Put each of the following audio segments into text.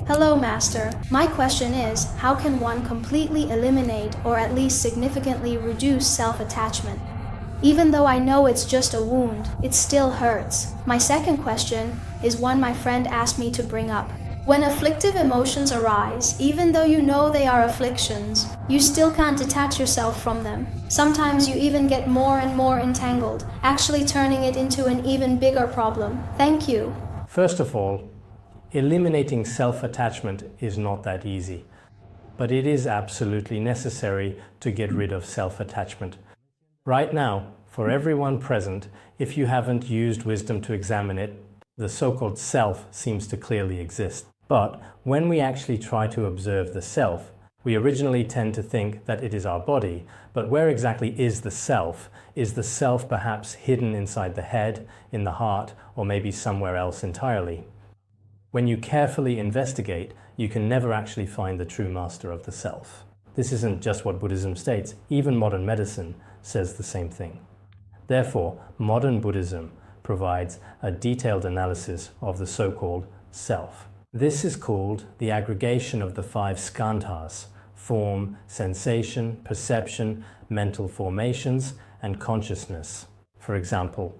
Hello, Master. My question is, how can one completely eliminate or at least significantly reduce self-attachment? Even though I know it's just a wound, it still hurts. My second question is one my friend asked me to bring up. When afflictive emotions arise, even though you know they are afflictions, you still can't detach yourself from them. Sometimes you even get more and more entangled, actually turning it into an even bigger problem. Thank you. First of all, eliminating self-attachment is not that easy, but it is absolutely necessary to get rid of self-attachment. Right now, for everyone present, if you haven't used wisdom to examine it, the so-called self seems to clearly exist. But when we actually try to observe the self, we originally tend to think that it is our body, but where exactly is the self? Is the self perhaps hidden inside the head, in the heart, or maybe somewhere else entirely? When you carefully investigate, you can never actually find the true master of the self. This isn't just what Buddhism states, even modern medicine says the same thing. Therefore, modern Buddhism provides a detailed analysis of the so-called self. This is called the aggregation of the 5 skandhas: form, sensation, perception, mental formations, and consciousness. For example,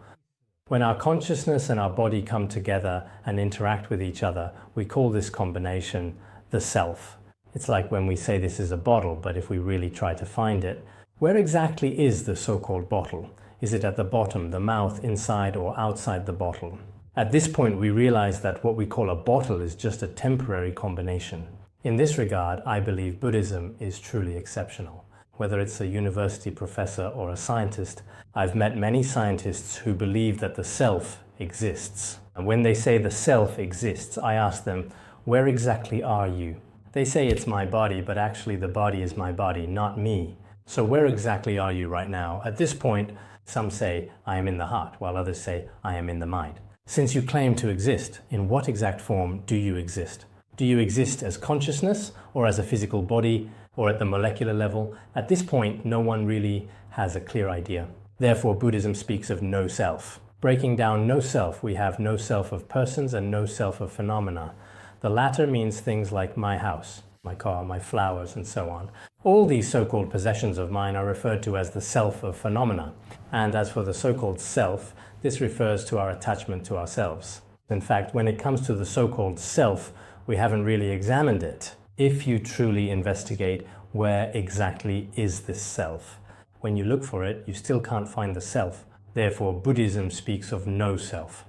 when our consciousness and our body come together and interact with each other, we call this combination the self. It's like when we say this is a bottle, but if we really try to find it, where exactly is the so-called bottle? Is it at the bottom, the mouth, inside, or outside the bottle? At this point, we realize that what we call a bottle is just a temporary combination. In this regard, I believe Buddhism is truly exceptional. Whether it's a university professor or a scientist, I've met many scientists who believe that the self exists. And when they say the self exists, I ask them, where exactly are you? They say it's my body, but actually the body is my body, not me. So where exactly are you right now? At this point, some say I am in the heart, while others say I am in the mind. Since you claim to exist, in what exact form do you exist? Do you exist as consciousness, or as a physical body, or at the molecular level? At this point, no one really has a clear idea. Therefore, Buddhism speaks of no self. Breaking down no self, we have no self of persons and no self of phenomena. The latter means things like my house, my car, my flowers, and so on. All these so-called possessions of mine are referred to as the self of phenomena. And as for the so-called self, this refers to our attachment to ourselves. In fact, when it comes to the so-called self, we haven't really examined it. If you truly investigate where exactly is this self, when you look for it, you still can't find the self. Therefore, Buddhism speaks of no self.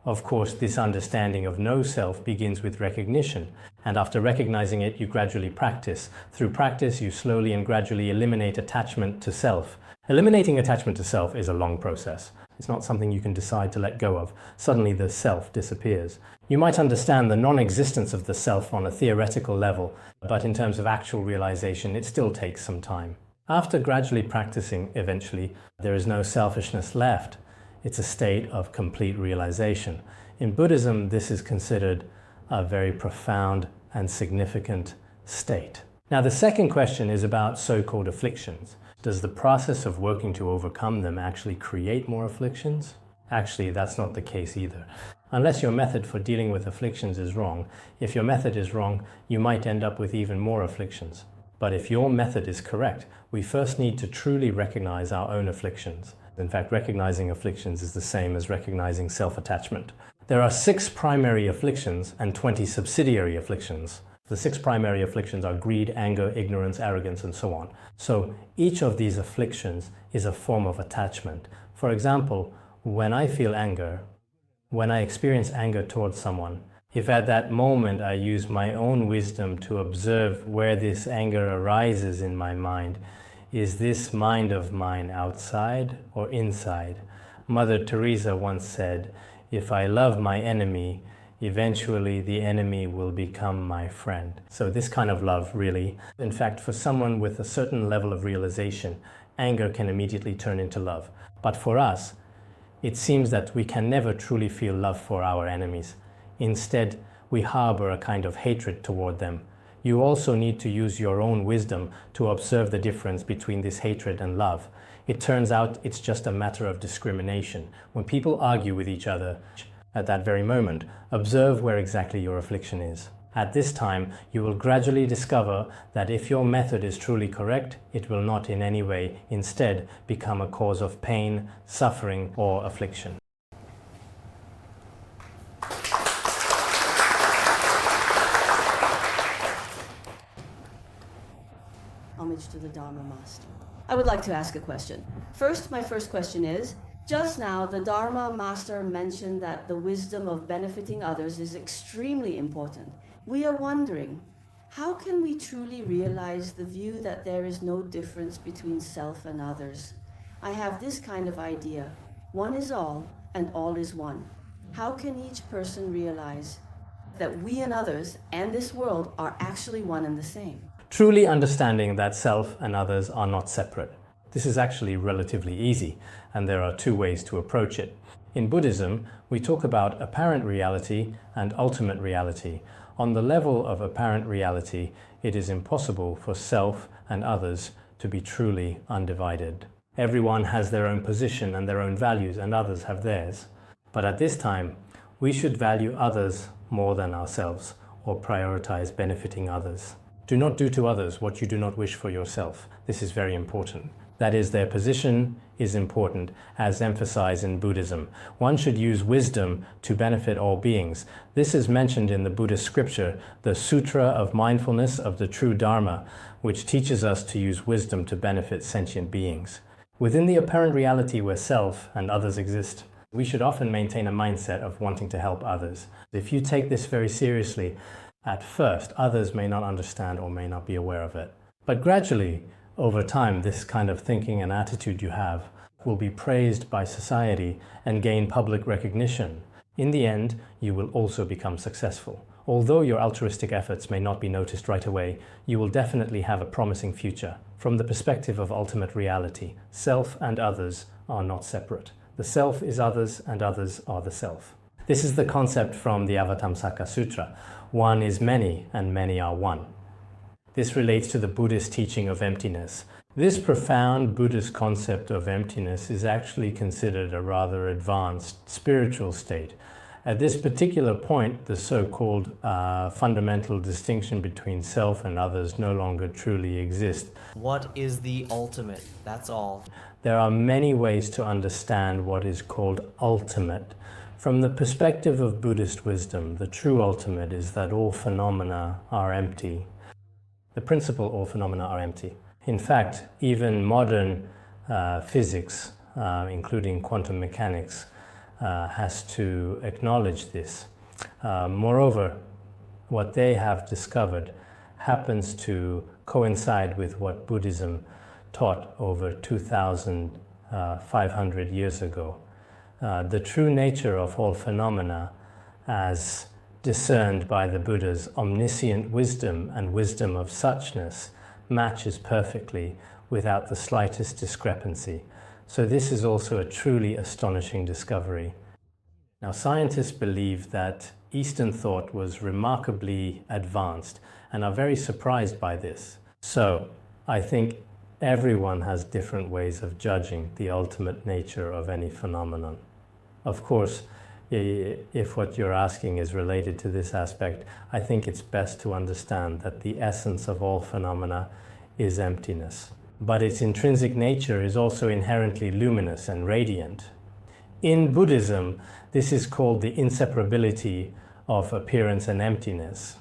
Of course, this understanding of no self begins with recognition, and after recognizing it, you gradually practice. Through practice, you slowly and gradually eliminate attachment to self. Eliminating attachment to self is a long process. It's not something you can decide to let go of. Suddenly the self disappears. You might understand the non-existence of the self on a theoretical level, but in terms of actual realization, it still takes some time. After gradually practicing, eventually, there is no selfishness left. It's a state of complete realization. In Buddhism, this is considered a very profound and significant state. Now, the second question is about so-called afflictions. Does the process of working to overcome them actually create more afflictions? Actually, that's not the case either. Unless your method for dealing with afflictions is wrong, if your method is wrong, you might end up with even more afflictions. But if your method is correct, we first need to truly recognize our own afflictions. In fact, recognizing afflictions is the same as recognizing self-attachment. There are 6 primary afflictions and 20 subsidiary afflictions. The 6 primary afflictions are greed, anger, ignorance, arrogance, and so on. So each of these afflictions is a form of attachment. For example, when I feel anger, when I experience anger towards someone, if at that moment I use my own wisdom to observe where this anger arises in my mind, is this mind of mine outside or inside? Mother Teresa once said, if I love my enemy, eventually the enemy will become my friend. So this kind of love, really. In fact, for someone with a certain level of realization, anger can immediately turn into love. But for us, it seems that we can never truly feel love for our enemies. Instead, we harbor a kind of hatred toward them. You also need to use your own wisdom to observe the difference between this hatred and love. It turns out it's just a matter of discrimination. When people argue with each other, at that very moment, observe where exactly your affliction is. At this time, you will gradually discover that if your method is truly correct, it will not in any way instead become a cause of pain, suffering, or affliction. Homage to the Dharma Master. I would like to ask a question. My first question is, just now the Dharma Master mentioned that the wisdom of benefiting others is extremely important. We are wondering, how can we truly realize the view that there is no difference between self and others? I have this kind of idea. One is all, and all is one. How can each person realize that we and others and this world are actually one and the same? Truly understanding that self and others are not separate. This is actually relatively easy, and there are two ways to approach it. In Buddhism, we talk about apparent reality and ultimate reality. On the level of apparent reality, it is impossible for self and others to be truly undivided. Everyone has their own position and their own values, and others have theirs. But at this time, we should value others more than ourselves, or prioritize benefiting others. Do not do to others what you do not wish for yourself. This is very important. That is, their position is important, as emphasized in Buddhism. One should use wisdom to benefit all beings. This is mentioned in the Buddhist scripture, the Sutra of Mindfulness of the True Dharma, which teaches us to use wisdom to benefit sentient beings. Within the apparent reality where self and others exist, we should often maintain a mindset of wanting to help others. If you take this very seriously, at first, others may not understand or may not be aware of it. But gradually, over time, this kind of thinking and attitude you have will be praised by society and gain public recognition. In the end, you will also become successful. Although your altruistic efforts may not be noticed right away, you will definitely have a promising future. From the perspective of ultimate reality, self and others are not separate. The self is others and others are the self. This is the concept from the Avatamsaka Sutra. One is many and many are one. This relates to the Buddhist teaching of emptiness. This profound Buddhist concept of emptiness is actually considered a rather advanced spiritual state. At this particular point, the so-called fundamental distinction between self and others no longer truly exists. What is the ultimate? That's all. There are many ways to understand what is called ultimate. From the perspective of Buddhist wisdom, the true ultimate is that all phenomena are empty. The principle, all phenomena are empty. In fact, even modern physics, including quantum mechanics, has to acknowledge this. Moreover, what they have discovered happens to coincide with what Buddhism taught over 2,500 years ago. The true nature of all phenomena, as discerned by the Buddha's omniscient wisdom and wisdom of suchness, matches perfectly without the slightest discrepancy. So this is also a truly astonishing discovery. Now, scientists believe that Eastern thought was remarkably advanced and are very surprised by this. So I think everyone has different ways of judging the ultimate nature of any phenomenon. Of course, if what you're asking is related to this aspect, I think it's best to understand that the essence of all phenomena is emptiness. But its intrinsic nature is also inherently luminous and radiant. In Buddhism, this is called the inseparability of appearance and emptiness.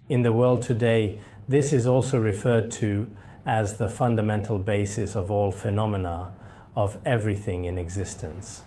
In the world today, this is also referred to as the fundamental basis of all phenomena, of everything in existence.